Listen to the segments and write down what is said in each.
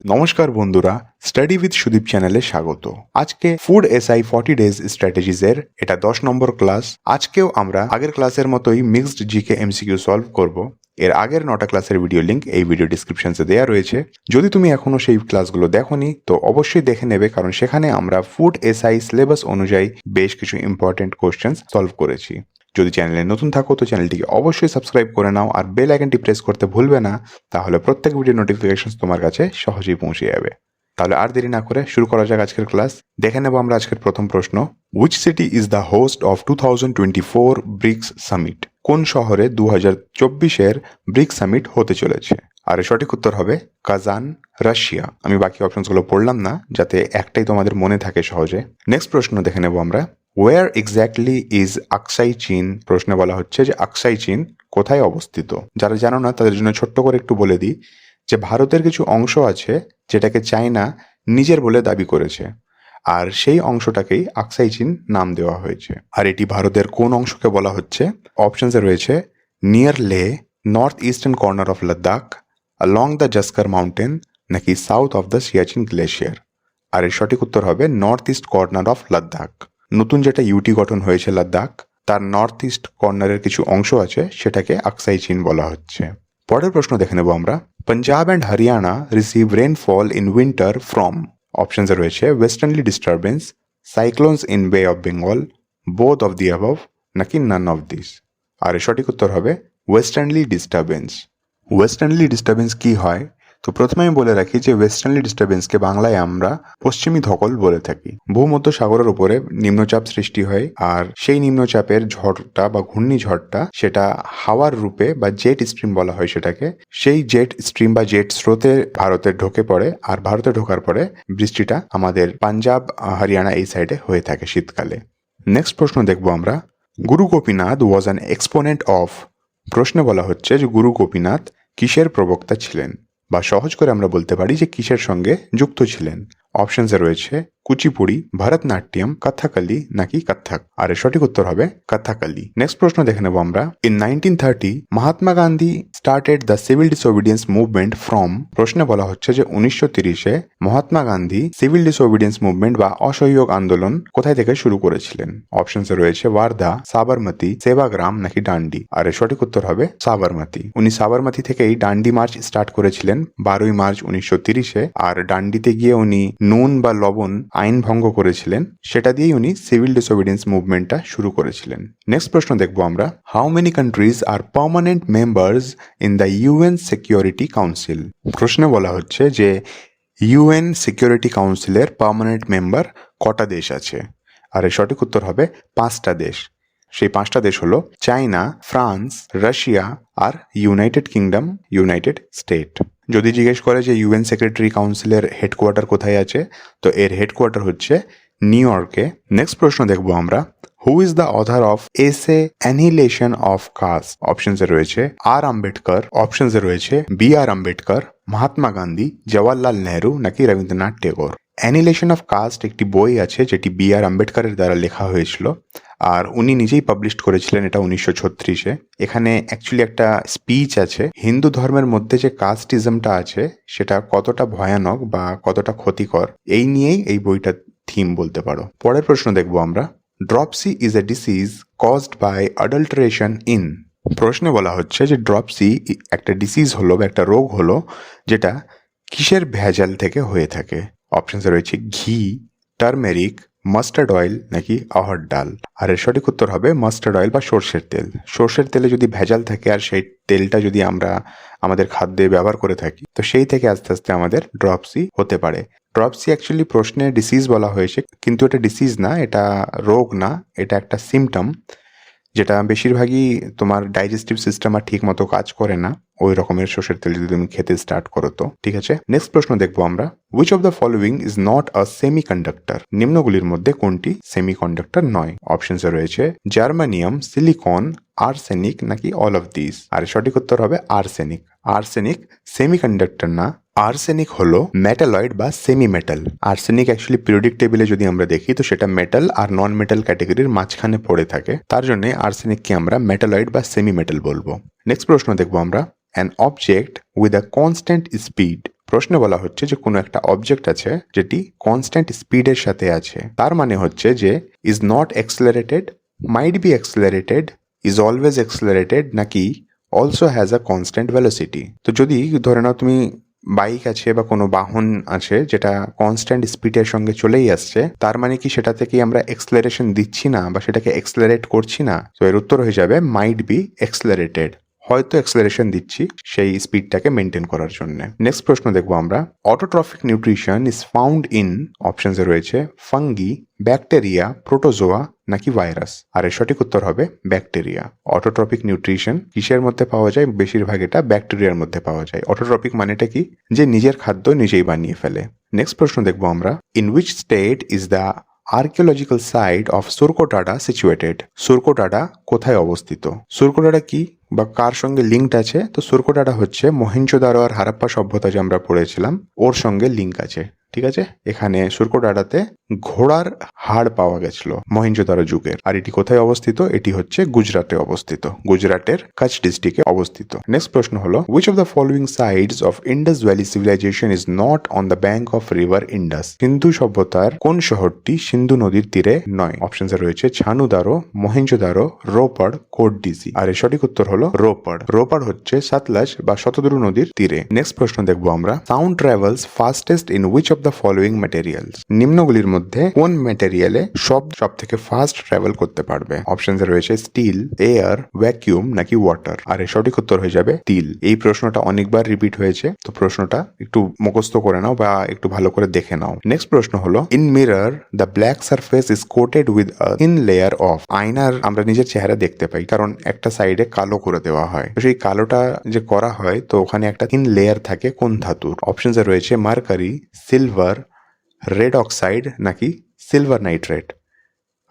নমস্কার বন্ধুরা, study with Sudip চ্যানেলে স্বাগত। আজকে ফুড এসআই 40 ডেজ স্ট্র্যাটেজিজ এর এটা 10 নম্বর ক্লাস। আজকেও আমরা আগের ক্লাসের মতোই মিক্সড জিকে এমসিকিউ সলভ করব। এর আগের 9টা ক্লাসের ভিডিও লিংক এই ভিডিও ডিসক্রিপশনসে দেওয়া রয়েছে। যদি তুমি এখনো সেই ক্লাসগুলো দেখোনি তো অবশ্যই দেখে নেবে, কারণ সেখানে আমরা ফুড এসআই সিলেবাস অনুযায়ী বেশ কিছু ইম্পর্টেন্ট কোশ্চেন্স সলভ করেছি। যদি চ্যানেলে নতুন থাকো তো চ্যানেলটিকে অবশ্যই সাবস্ক্রাইব করে নাও আর বেল আইকনটি প্রেস করতে ভুলবে না, তাহলে প্রত্যেক ভিডিও নোটিফিকেশন তোমার কাছে সহজেই পৌঁছে যাবে। তাহলে আর দেরি না করে শুরু করা যাক আজকের ক্লাস। দেখে নেব আমরা আজকের প্রথম প্রশ্ন। Which city is the host of 2024 BRICS summit? কোন শহরে 2024-এর ব্রিক্স সামিট হতে চলেছে? আর এর সঠিক উত্তর হবে কাজান, রাশিয়া। আমি বাকি অপশনসগুলো পড়লাম না, যাতে একটাই তোমাদের মনে থাকে সহজে। নেক্সট প্রশ্ন দেখে নেব আমরা। ওয়ার এক্স্যাক্টলি ইজ আকসাই চীন? প্রশ্নে বলা হচ্ছে যে আকসাই চীন কোথায় অবস্থিত। যারা জানো না তাদের জন্য ছোট্ট করে একটু বলে দিই যে ভারতের কিছু অংশ আছে যেটাকে চায়না নিজের বলে দাবি করেছে, আর সেই অংশটাকেই আকসাই চীন নাম দেওয়া হয়েছে। আর এটি ভারতের কোন অংশকে বলা হচ্ছে? অপশনসে রয়েছে near Leh, north eastern corner of Ladakh, along the Zanskar mountain, নাকি south of the Siachen glacier. আর এর সঠিক উত্তর হবে north east corner of Ladakh. নতুন যেটা ইউটি গঠন হয়েছে লাদাখ, তার নর্থ ইস্ট কর্নারের কিছু অংশ আছে সেটাকে আকসাই চীন বলা হচ্ছে। পরের প্রশ্ন দেখে নেব আমরা। Punjab and Haryana receive rainfall in winter from? অপশনসে রয়েছে westernly disturbance, cyclones in Bay of Bengal, both of the above, নাকি নান অফ দিস। আর এর সঠিক উত্তর হবে ওয়েস্টার্নলি ডিস্টারবেন্স। ওয়েস্টার্নলি ডিস্টারবেন্স কি হয়? তো প্রথমে আমি বলে রাখি যে ওয়েস্টার্নলি ডিস্টারবেন্সকে বাংলায় আমরা পশ্চিমী ধকল বলে থাকি। ভূমধ্য সাগরের উপরে নিম্নচাপ সৃষ্টি হয়, আর সেই নিম্নচাপের ঝড়টা বা ঘূর্ণিঝড়টা সেটা হাওয়ার রূপে বা জেট স্ট্রিম বলা হয় সেটাকে, সেই জেট স্ট্রিম বা জেট স্রোতে ভারতে ঢোকে পড়ে, আর ভারতে ঢোকার পরে বৃষ্টিটা আমাদের পাঞ্জাব, হরিয়ানা এই সাইডে হয়ে থাকে শীতকালে। নেক্সট প্রশ্ন দেখবো আমরা। গুরু Gopinath was an exponent of? প্রশ্নে বলা হচ্ছে যে গুরু গোপীনাথ কিসের প্রবক্তা ছিলেন, বা সহজ করে আমরা বলতে পারি যে কিসের সঙ্গে যুক্ত ছিলেন। অপশনসে রয়েছে কুচিপুড়ি, ভরতনাট্যম, কথাকলি, নাকি কত্থক। আর এর সঠিক উত্তর হবে কথাকলি। নেক্সট প্রশ্ন দেখে নেব আমরা। In 1930 Mahatma Gandhi started the civil disobedience movement from? প্রশ্নে বলা হচ্ছে যে 1930-এ Mahatma Gandhi civil disobedience movement বা অসহযোগ আন্দোলন কোথায় থেকে শুরু করেছিলেন? অপশনসে রয়েছে ওয়ার্ধা, সাবরমতি, সেবাগ্রাম, নাকি ডান্ডি। আর এর সঠিক উত্তর হবে সাবরমতি। উনি সাবরমতি থেকেই ডান্ডি মার্চ স্টার্ট করেছিলেন 12ই মার্চ 1930-এ, আর ডান্ডিতে গিয়ে উনি নুন বা লবণ আইন ভঙ্গ করেছিলেন, সেটা দিয়েই উনি সিভিল ডিসওবিডিয়েন্স মুভমেন্টটা শুরু করেছিলেন। নেক্সট প্রশ্ন দেখবো আমরা। How many countries are permanent members in the UN security council? প্রশ্নে বলা হচ্ছে যে ইউএন সিকিউরিটি কাউন্সিলের পার্মানেন্ট মেম্বার কটা দেশ আছে? আর এর সঠিক উত্তর হবে 5টা দেশ। সেই 5টা দেশ হলো চায়না, ফ্রান্স, রাশিয়া, আর ইউনাইটেড কিংডম, ইউনাইটেড স্টেট। যদি জিজ্ঞেস করে যে ইউএন সেক্রেটারি কাউন্সিলের হেডকোয়ার্টার কোথায় আছে, তো এর হেডকোয়ার্টার হচ্ছে নিউ ইয়র্কে। নেক্সট প্রশ্ন দেখবো আমরা। Who is the author of essay annihilation of caste? অপশনসে রয়েছে আর আম্বেদকর, অপশনসে রয়েছে বি আর আম্বেদকর, মহাত্মা গান্ধী, জওয়াহরলাল নেহরু, নাকি Rabindranath Tagore. Annihilation of caste একটি বই আছে যেটি বি আর আম্বেদকরের দ্বারা লেখা হয়েছিল, আর উনি নিজেই পাবলিশ করেছিলেন এটা 1936-এ। এখানে অ্যাকচুয়ালি একটা স্পিচ আছে হিন্দু ধর্মের মধ্যে যে কাস্টিজমটা আছে সেটা কতটা ভয়ানক বা কতটা ক্ষতিকর, এই নিয়েই এই বইটা থিম বলতে পারো। পরের প্রশ্ন দেখবো আমরা। Dropsy is a disease caused by adulteration in? প্রশ্নে বলা হচ্ছে যে ড্রপসি একটা ডিসিজ হলো বা একটা রোগ হলো যেটা কিসের ভেজাল থেকে হয়ে থাকে? অপশনসে রয়েছে ঘি, টারমেরিক, মাস্টার্ড অয়েল, নাকি অড়হর ডাল। আর এর সঠিক উত্তর হবে মাস্টার্ড অয়েল বা সর্ষের তেল। সর্ষের তেলে যদি ভেজাল থাকে আর সেই তেলটা যদি আমরা আমাদের খাদ্যে ব্যবহার করে থাকি, তো সেই থেকে আস্তে আস্তে আমাদের ড্রপসি হতে পারে। ড্রপসি অ্যাকচুয়ালি প্রশ্নে ডিসিজ বলা হয়েছে, কিন্তু এটা ডিসিজ না, এটা রোগ না, এটা একটা সিমটম, যেটা বেশিরভাগই তোমার ডাইজেস্টিভ সিস্টেম আর ঠিক মতো কাজ করে না ওই রকমের সর্ষের তেল যদি তুমি খেতে স্টার্ট করো তো। ঠিক আছে, নেক্সট প্রশ্ন দেখবো আমরা। Which of the following is not a semi conductor? নিম্নগুলির মধ্যে কোনটি সেমি কন্ডাক্টর নয়? অপশনসে রয়েছে জার্মানিয়াম, সিলিকন, আর্সেনিক, নাকি অল অফ দিস। আর সঠিক উত্তর হবে আর্সেনিক। আর্সেনিক সেমি কন্ডাক্টর না, আর্সেনিক হলো মেটালয়েড বা semi metal. Arsenic actually periodic টেবিলে যদি আমরা দেখি তো সেটা মেটাল আর নন মেটাল ক্যাটাগরির মাঝখানে পড়ে থাকে, তার জন্য আর্সেনিককে আমরা মেটালয়েড বা সেমি মেটাল বলবো। নেক্সট প্রশ্ন দেখবো আমরা। An object with a constant speed? প্রশ্নে বলা হচ্ছে যে কোনো একটা অবজেক্ট আছে যেটি কনস্ট্যান্ট স্পিডের সাথে আছে, তার মানে হচ্ছে যে is not accelerated, might be accelerated, is always accelerated, নাকি also has a constant velocity. তো যদি ধরে নাও তুমি বাইক আছে বা কোনো বাহন আছে যেটা কনস্ট্যান্ট স্পিডের সঙ্গে চলেই আসছে, তার মানে কি সেটা থেকে আমরা এক্সেলারেশন দিচ্ছি না বা সেটাকে এক্সেলারেট করছি না? তো এর উত্তর হয়ে যাবে মাইট বি এক্সেলারেটেড, হয়তো এক্সেলারেশন দিচ্ছি সেই স্পিডটাকে মেনটেন করার জন্য। নেক্সট প্রশ্ন দেখবো আমরা, autotrophic nutrition is found in, অপশনসে রয়েছে ফাঙ্গি, ব্যাকটেরিয়া, প্রোটোজোয়া, নাকি ভাইরাস। আর এর সঠিক উত্তর হবে ব্যাকটেরিয়া। অটোট্রপিক নিউট্রিশন কিসের মধ্যে পাওয়া যায়? বেশিরভাগ এটা ব্যাকটেরিয়ার মধ্যে পাওয়া যায়। অটোট্রপিক মানেটা কি? যে নিজের খাদ্য নিজেই বানিয়ে ফেলে। নেক্সট প্রশ্ন দেখবো আমরা, in which state is the archaeological site of Surkotada situated. Surkotada কোথায় অবস্থিত? সুরকোটাডা কি বা কার সঙ্গে লিঙ্কড আছে? তো সুরকোটাডা হচ্ছে মহেঞ্জোদারো আর হারাপ্পা সভ্যতা যে আমরা পড়েছিলাম ওর সঙ্গে লিঙ্ক আছে। ঠিক আছে, এখানে সুরকোটাডাতে ঘোড়ার হাড় পাওয়া গেছিল মহেঞ্জোদারো যুগের। আর এটি কোথায় অবস্থিত? এটি হচ্ছে গুজরাটে অবস্থিত, গুজরাটের কচ্ছ ডিস্ট্রিক্টে অবস্থিত। নেক্সট প্রশ্ন হলো, which of the following sites of Indus valley civilisation is not on the bank of river Indus. সিন্ধু সভ্যতার কোন শহরটি সিন্ধু নদীর তীরে নয়? অপশনসে রয়েছে ছানুদারো, মহেঞ্জোদারো, রোপড়, কোটডিজি। আর এর সঠিক উত্তর হলো রোপড়। রোপড় হচ্ছে সতলজ বা শতদ্রু নদীর তীরে। নেক্সট প্রশ্ন দেখবো আমরা, sound travels fastest in which of the following materials. নিম্নগুলির মধ্যে কোন ম্যাটেরিয়ালে সব থেকে ফাস্ট ট্রাভেল করতে পারবে? অপশনসে রয়েছে স্টিল, এয়ার, ভ্যাকিউম, নাকি ওয়াটার। আর এর সঠিক উত্তর হয়ে যাবে স্টিল। এই প্রশ্নটা অনেকবার রিপিট হয়েছে, তো প্রশ্নটা একটু মুখস্থ করে নাও বা একটু ভালো করে দেখে নাও। নেক্সট প্রশ্ন হলো, in mirror the black surface is coated with a thin layer of. আয়নার আমরা নিজের চেহারা দেখতে পাই কারণ একটা সাইডে কালো করে দেওয়া হয়, তো সেই কালোটা যে করা হয় তো ওখানে একটা থিন লেয়ার থাকে কোন ধাতুর? অপশনসে রয়েছে মার্কারি, সিলভার, রেড অক্সাইড, নাকি সিলভার নাইট্রেট।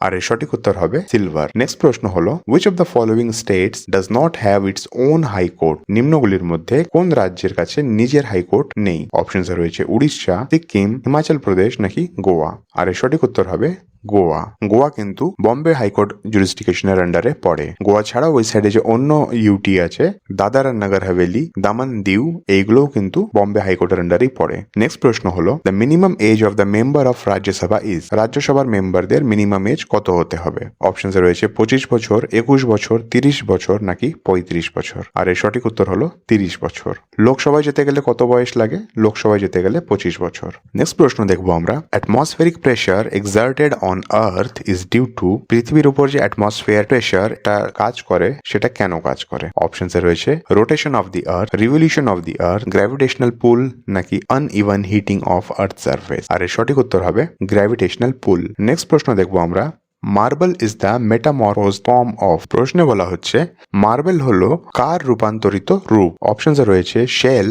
আর এর সঠিক উত্তর হবে সিলভার। নেক্সট প্রশ্ন হলো, which of the following states does not have its own high court. নিম্নগুলির মধ্যে কোন রাজ্যের কাছে নিজের হাইকোর্ট নেই? অপশনসে রয়েছে উড়িষ্যা, সিকিম, হিমাচল প্রদেশ, নাকি গোয়া। আর এর সঠিক উত্তর হবে গোয়া। গোয়া কিন্তু বম্বে হাইকোর্ট জুরিসডিকশনের আন্ডারে পড়ে। গোয়া ছাড়াও ওই সাইডে যে অন্য ইউটি আছে, দাদার আর নগর হাভেলি, দামন দিউ, এইগুলোও কিন্তু বম্বে হাইকোর্টের আন্ডারেই পড়ে। নেক্সট প্রশ্ন হলো, the minimum age of the member of Rajya Sabha is. রাজ্যসভার মেম্বারদের মিনিমাম এজ কত হতে হবে? অপশনসে রয়েছে 25 বছর, 21 বছর, 30 বছর, নাকি 35 বছর। আর এর সঠিক উত্তর হলো 30 বছর। লোকসভায় যেতে গেলে কত বয়স লাগে? লোকসভায় যেতে গেলে 25 বছর। নেক্সট প্রশ্ন দেখবো আমরা, atmospheric pressure exerted on earth is due to. পৃথিবীর উপর যে অ্যাটমসফিয়ার প্রেশার এটা কাজ করে সেটা কেন কাজ করে? অপশনসে রয়েছে rotation of the earth, revolution of the earth, gravitational pull, নাকি uneven heating of earth surface. আর এর সঠিক উত্তর হবে গ্র্যাভিটেশনাল পুল। নেক্সট প্রশ্ন দেখবো আমরা, marble is the metamorphose form of. প্রশ্নে বলা হচ্ছে মার্বেল হলো কার রূপান্তরিত রূপ? অপশনসে রয়েছে শেল,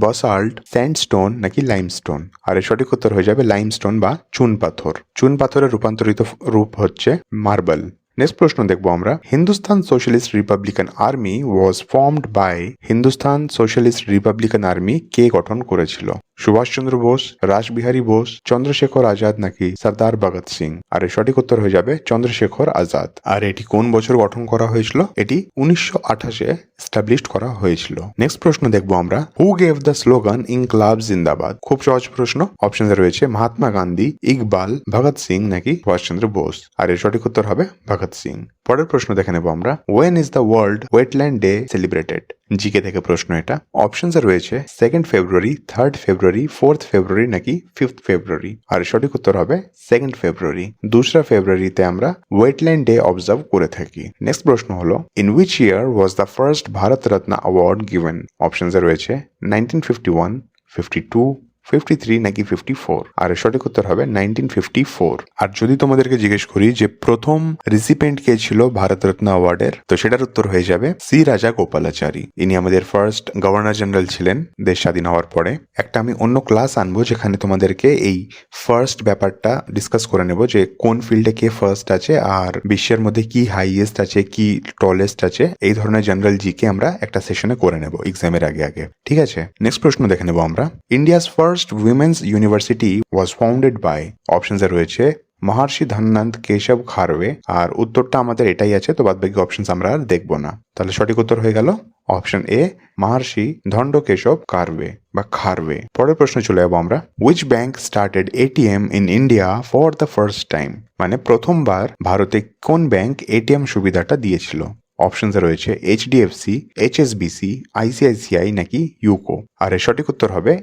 বাসাল্ট, স্যান্ডস্টোন, নাকি লাইমস্টোন। আর এর সঠিক উত্তর হয়ে যাবে লাইমস্টোন বা চুন পাথর। চুন পাথরের রূপান্তরিত রূপ হচ্ছে মার্বেল। নেক্সট প্রশ্ন দেখবো আমরা, Hindustan socialist republican army was formed by. Hindustan socialist republican army কে গঠন করেছিল? সুভাষচন্দ্র বোস, রাসবিহারী বোস, চন্দ্রশেখর আজাদ, নাকি সর্দার ভগৎ সিং। আর এর সঠিক উত্তর হয়ে যাবে চন্দ্রশেখর আজাদ। আর এটি কোন বছর গঠন করা হয়েছিল? এটি 1928-এ এস্টাবলিশড করা হয়েছিল। নেক্সট প্রশ্ন দেখবো আমরা, who gave the slogan Inqilab জিন্দাবাদ। খুব সহজ প্রশ্ন। অপশনে রয়েছে মহাত্মা গান্ধী, ইকবাল, ভগৎ সিং, নাকি সুভাষচন্দ্র বোস। আর এর সঠিক উত্তর হবে ভগৎ সিং। পরের প্রশ্ন দেখে নেবো আমরা, when is the world wetland day celebrated. GK থেকে প্রশ্ন এটা। অপশনসে রয়েছে 2 ফেব্রুয়ারি, 3 ফেব্রুয়ারি, 4 ফেব্রুয়ারি, নাকি 5 ফেব্রুয়ারি। আর সঠিক উত্তর হবে 2 ফেব্রুয়ারি। 2 ফেব্রুয়ারিতে আমরা ওয়েটল্যান্ড ডে অবজার্ভ করে থাকি। নেক্সট প্রশ্ন হলো, in which year was the first Bharat Ratna award given. অপশনসে রয়েছে 1951, 52, 53, নাকি 54। আর সঠিক উত্তর হবে 1954। আর যদি তোমাদেরকে জিজ্ঞেস করি যে প্রথম রিসিপেন্ট কে ছিল ভারতরত্ন অ্যাওয়ার্ডের, তো সেটার উত্তর হয়ে যাবে সি রাজা গোপালাচারী। ইনি আমাদের ফার্স্ট গভর্নর জেনারেল ছিলেন দেশ স্বাধীন হওয়ার পরে। একটা আমি অন্য ক্লাস আনবো যেখানে তোমাদেরকে এই ফার্স্ট ব্যাপারটা ডিসকাস করে নেব যে কোন ফিল্ডে কে ফার্স্ট আছে আর বিশ্বের মধ্যে কি হাইয়েস্ট আছে, কি টলেস্ট আছে। এই ধরনের জেনারেল জিকে আমরা একটা সেশনে করে নেব এক্সামের আগে। ঠিক আছে, নেক্সট প্রশ্ন দেখে নেব আমরা, India's first women's university was founded by. অপশনসে রয়েছে মহর্ষি ধন্বন্ত কেশব খারবে, আর উত্তরটা আমাদের এটাই আছে, তো বাদবাকি অপশনস আমরা আর দেখবো না। তাহলে সঠিক উত্তর হয়ে গেল অপশন এ, মহর্ষি ধন্ড কেশব কারবে বা খারবে। পরের প্রশ্ন চলে যাবো আমরা। Which bank started ATM in India for the first time? মানে প্রথমবার ভারতে কোন ব্যাংক এটিএম সুবিধাটা দিয়েছিল? অপশনসে রয়েছে এইচডিএফসি, এইচএসবিসি, আইসিআইসিআই নাকি ইউকো। আর এর সঠিক উত্তর হবে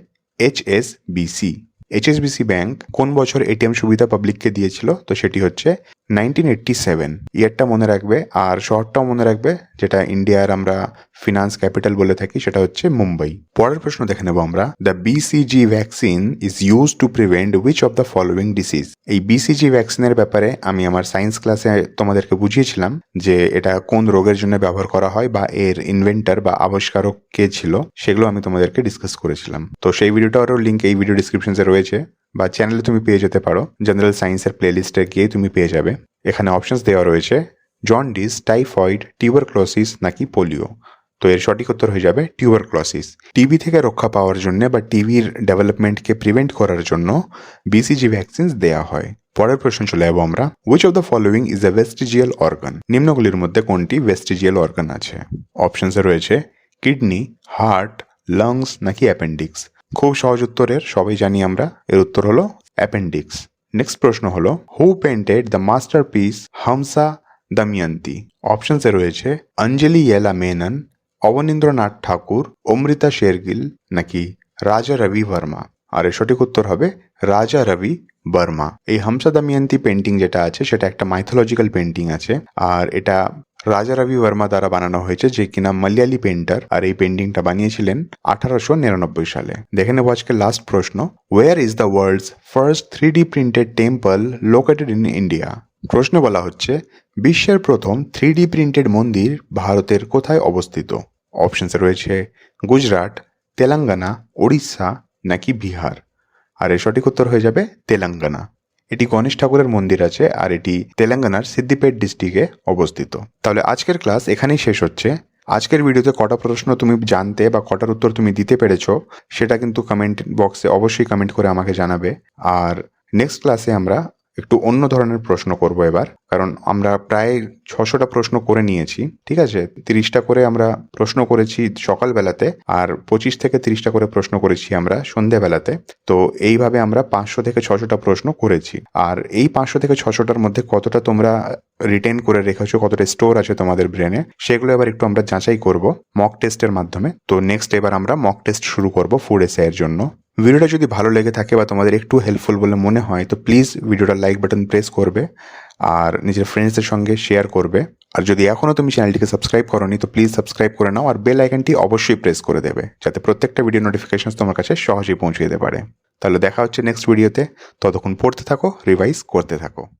এইচএসবিসি। এইচএসবিসি ব্যাংক কোন বছর এটিএম সুবিধা পাবলিককে দিয়েছিল? তো সেটি হচ্ছে 1987। ইয়ারটা মনে রাখবে, আর শহরটাও মনে রাখবে, যেটা ইন্ডিয়ার আমরা ফিনান্স ক্যাপিটাল বলে থাকি, সেটা হচ্ছে মুম্বাই। পরের প্রশ্ন দেখে নেব আমরা। The BCG vaccine is use to prevent which of the following ডিসিজ? এই বিসিজি ভ্যাকসিনের ব্যাপারে আমি আমার সায়েন্স ক্লাসে তোমাদেরকে বুঝিয়েছিলাম যে এটা কোন রোগের জন্য ব্যবহার করা হয় বা এর ইনভেন্টর বা আবিষ্কারক কে ছিল, সেগুলো আমি তোমাদেরকে ডিসকাস করেছিলাম। তো সেই ভিডিওটারও লিঙ্ক এই ভিডিও ডিসক্রিপশনে রয়েছে, বা চ্যানেলে তুমি পেয়ে যেতে পারো, জেনারেল সায়েন্সের প্লেলিস্টে গিয়ে তুমি পেয়ে যাবে। এখানে অপশনস দেওয়া রয়েছে জন্ডিস, টাইফয়েড, টিউবারক্লোসিস নাকি পোলিও। তো এর সঠিক উত্তর হয়ে যাবে টিউবারক্লোসিস। টিবি থেকে রক্ষা পাওয়ার জন্য বা টিবির ডেভেলপমেন্টকে প্রিভেন্ট করার জন্য বিসিজি ভ্যাকসিনস দেওয়া হয়। পরের প্রশ্ন চলে যাবো আমরা। Which of the following is a vestigial organ? নিম্নগুলির মধ্যে কোনটি ভেস্টিজিয়াল অর্গান আছে? অপশনসে রয়েছে কিডনি, হার্ট, লাংস নাকি অ্যাপেন্ডিক্স। খুব সহজ উত্তরের, সবাই জানি আমরা, এর উত্তর হলো অ্যাপেন্ডিক্স। নেক্সট প্রশ্ন হলো হু পেন্টেড দ্য মাস্টারপিস হামসা দময়ন্তী? অপশনসে রয়েছে অঞ্জলি ইয়েলা মেনন, অবনীন্দ্রনাথ ঠাকুর, অমৃতা শেরগিল নাকি রাজা রবি বর্মা। আর এর সঠিক উত্তর হবে রাজা রবি বর্মা। এই হামসা দময়ন্তী পেন্টিং যেটা আছে সেটা একটা মাইথোলজিক্যাল পেন্টিং আছে, আর এটা রাজা রবি বর্মা দ্বারা বানানো হয়েছে, যে কিনা মালয়ালি পেন্টার, আর এই পেন্টিংটা বানিয়েছিলেন 1899 সালে। দেখে নেব আজকে লাস্ট প্রশ্ন। Where is the world's first 3D printed temple located in India? প্রশ্ন বলা হচ্ছে বিশ্বের প্রথম 3D প্রিন্টেড মন্দির ভারতের কোথায় অবস্থিত? অপশনসে রয়েছে গুজরাট, তেলেঙ্গানা, ওড়িশা নাকি বিহার। আর এর সঠিক উত্তর হয়ে যাবে তেলেঙ্গানা। এটি গণেশ ঠাকুরের মন্দির আছে, আর এটি তেলেঙ্গানার সিদ্দিপেট ডিস্ট্রিক্টে অবস্থিত। তাহলে আজকের ক্লাস এখানেই শেষ হচ্ছে। আজকের ভিডিওতে কটা প্রশ্ন তুমি জানতে বা কটার উত্তর তুমি দিতে পেরেছো সেটা কিন্তু কমেন্ট বক্সে অবশ্যই কমেন্ট করে আমাকে জানাবে। আর নেক্সট ক্লাসে আমরা একটু অন্য ধরনের প্রশ্ন করব এবার, কারণ আমরা প্রায় 600টা প্রশ্ন করে নিয়েছি। ঠিক আছে, 30টা করে আমরা প্রশ্ন করেছি সকালবেলাতে, আর 25 থেকে 30টা করে প্রশ্ন করেছি আমরা সন্ধ্যেবেলাতে। তো এইভাবে আমরা 500 থেকে 600টা প্রশ্ন করেছি। আর এই 500 থেকে 600টার মধ্যে কতটা তোমরা রিটেন করে রেখেছো, কতটা স্টোর আছে তোমাদের ব্রেনে, সেগুলো এবার একটু আমরা যাচাই করব মক টেস্টের মাধ্যমে। তো নেক্সট এবার আমরা মক টেস্ট শুরু করব ফুড এসআই এর জন্য। ভিডিওটা যদি ভালো লেগে থাকে বা তোমাদের একটু হেল্পফুল বলে মনে হয় তো প্লিজ ভিডিওটা লাইক বাটন প্রেস করবে আর নিজের ফ্রেন্ডসদের সঙ্গে শেয়ার করবে। আর যদি এখনও তুমি চ্যানেলটিকে সাবস্ক্রাইব করোনি তো প্লিজ সাবস্ক্রাইব করে নাও, আর বেল আইকনটি অবশ্যই প্রেস করে দেবে, যাতে প্রত্যেকটা ভিডিও নোটিফিকেশন তোমার কাছে সহজেই পৌঁছে যেতে পারে। তাহলে দেখা হচ্ছে নেক্সট ভিডিওতে। ততক্ষণ পড়তে থাকো, রিভাইজ করতে থাকো।